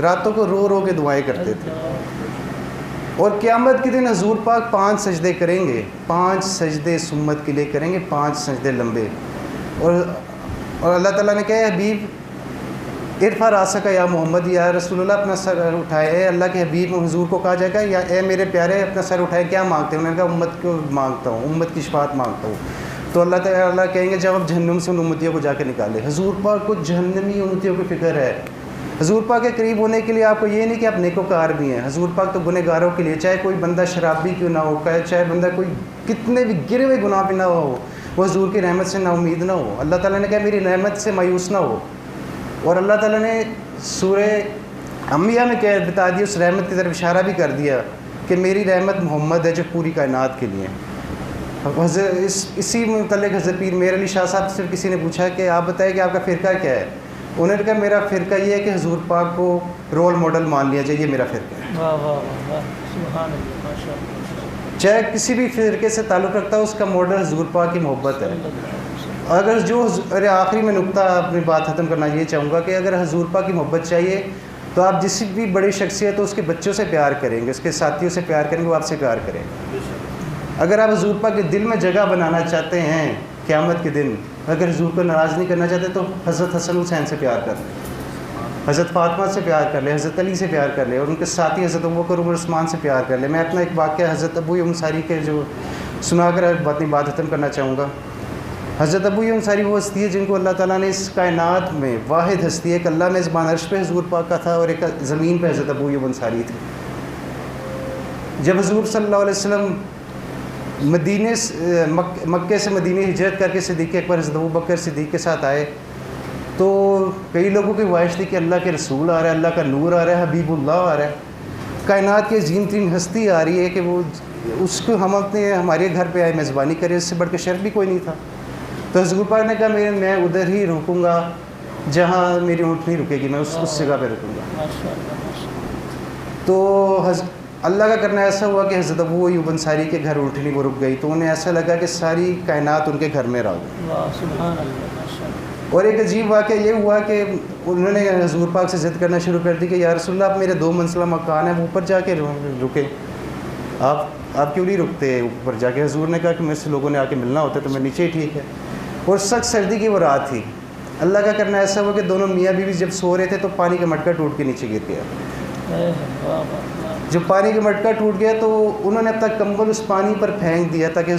راتوں کو رو رو کے دعائیں کرتے تھے. اور قیامت کے دن حضور پاک 5 سجدے کریں گے، 5 سجدے اس امت کے لیے کریں گے، 5 سجدے لمبے. اور اللہ تعالیٰ نے کہا حبیب ارفع راسک یا محمد، یا رسول اللہ اپنا سر اٹھائے. اے اللہ کے حبیب حضور کو کہا جائے گا یا اے میرے پیارے اپنا سر اٹھائے، کیا مانگتے ہیں؟ انہوں نے کہا امت کو مانگتا ہوں، امت کی شفاعت مانگتا ہوں. تو اللہ تعالیٰ کہیں گے جب آپ جہنم سے ان امتیوں کو جا کے نکالے. حضور پاک کو جہنمی امتیوں کی فکر ہے. حضور پاک کے قریب ہونے کے لیے آپ کو یہ نہیں کہ آپ نیکوکار بھی ہیں. حضور پاک تو گنہگاروں کے لیے، چاہے کوئی بندہ شرابی کیوں نہ ہو، چاہے بندہ کوئی کتنے بھی گرے ہوئے گناہ پہ نہ ہو، وہ حضور کی رحمت سے نا امید نہ ہو. اللہ تعالیٰ نے کہا میری رحمت سے مایوس نہ ہو. اور اللہ تعالیٰ نے سورہ انبیاء میں کہہ بتا دیا، اس رحمت کی طرف اشارہ بھی کر دیا کہ میری رحمت محمد ہے جو پوری کائنات کے لیے. اسی متعلق حضرت پیر میر علی شاہ صاحب سے کسی نے پوچھا کہ آپ بتائیں کہ آپ کا فرقہ کیا ہے؟ انہوں نے کہا میرا فرقہ یہ ہے کہ حضور پاک کو رول ماڈل مان لیا جائے، یہ میرا فرقہ ہے. سبحان اللہ، ماشاء اللہ. چاہے کسی بھی فرقے سے تعلق رکھتا ہے، اس کا ماڈل حضور پاک کی محبت ہے. اگر آخری میں نقطہ اپنی بات ختم کرنا یہ چاہوں گا کہ اگر حضور پاک کی محبت چاہیے تو آپ جس بھی بڑی شخصیت ہو اس کے بچوں سے پیار کریں گے، اس کے ساتھیوں سے پیار کریں گے، وہ آپ سے پیار کریں گے. اگر آپ حضور پاک کے دل میں جگہ بنانا چاہتے ہیں قیامت کے دن، اگر حضور کو ناراض نہیں کرنا چاہتے تو حضرت حسن حسین سے پیار کر لیں، حضرت فاطمہ سے پیار کر لیں، حضرت علی سے پیار کر لیں، اور ان کے ساتھی حضرت ابوبکر عمر عثمان سے پیار کر لیں. میں اپنا ایک واقعہ حضرت ابو انصاری کے جو سنا کر اپنی بات ختم کرنا چاہوں گا. حضرت ابو انصاری وہ ہستی ہے جن کو اللہ تعالیٰ نے اس کائنات میں واحد ہستی ہے کہ اللہ میں زبان عرش پہ حضور پاک کا تھا اور ایک زمین پہ حضرت ابو انصاری تھے. جب حضور صلی اللہ علیہ وسلم مکے سے مدینے ہجرت کر کے صدیق اکبر حضرت ابوبکر صدیق کے ساتھ آئے تو کئی لوگوں کی خواہش تھی کہ اللہ کے رسول آ رہا ہے، اللہ کا نور آ رہا ہے، حبیب اللہ آ رہا ہے، کائنات کی عظیم ترین ہستی آ رہی ہے کہ وہ اس کو ہم ہمارے گھر پہ آئے میزبانی کرے. اس سے بڑھ کے شرف بھی کوئی نہیں تھا. تو حضور پاک نے کہا میں ادھر ہی رکوں گا جہاں میری اونٹ نہیں رکے گی، میں اس جگہ پہ رکوں گا. تو اللہ کا کرنا ایسا ہوا کہ حضرت ابو ایوب انصاری کے گھر اونٹنی وہ رک گئی تو انہیں ایسا لگا کہ ساری کائنات ان کے گھر میں رہ گئی. اور ایک عجیب واقعہ یہ ہوا کہ انہوں نے حضور پاک سے ضد کرنا شروع کر دی کہ یا رسول اللہ آپ میرے 2 منزلہ مکان ہیں، وہ اوپر جا کے رکے، آپ کیوں نہیں رکتے اوپر جا کے؟ حضور نے کہا کہ میرے سے لوگوں نے آ کے ملنا ہوتا ہے تو میں نیچے ہی ٹھیک ہے. اور سخت سردی کی وہ رات تھی. اللہ کا کرنا ایسا ہوا کہ دونوں میاں بیوی جب سو رہے تھے تو پانی کا مٹکا ٹوٹ کے نیچے گر گیا. جب پانی کا مٹکا ٹوٹ گیا تو انہوں نے اپنا کمبل اس پانی پر پھینک دیا تاکہ